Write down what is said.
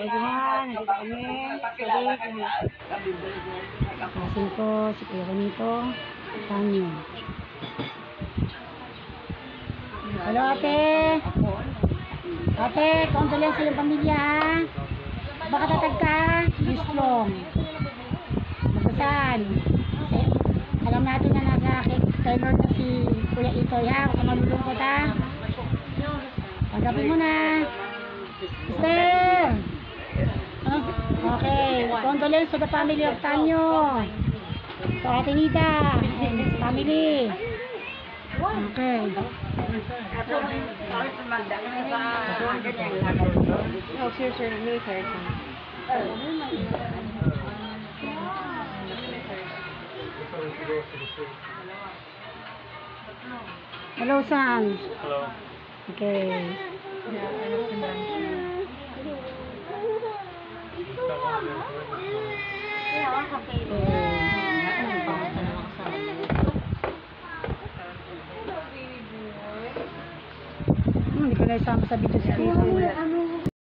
everyone, nandito kami sa kasin ko, si Kuya Ronito, Tanyo. Hello ate! Ate, condolence sa iyong pamilya ha. Baka tatag ka, be strong. Magpasan. Alam natin na nasa Taylor na si Kuya Itoy ha, kung malulungkot ha. Tanggapin mo na. Sister! Okay, condolence to the family of Tanyo. To Ate Nita and his family. Okay. Oh, sure, military. Hello, son. Hello. Okay. Hindi ko na isama sa video si Kiko.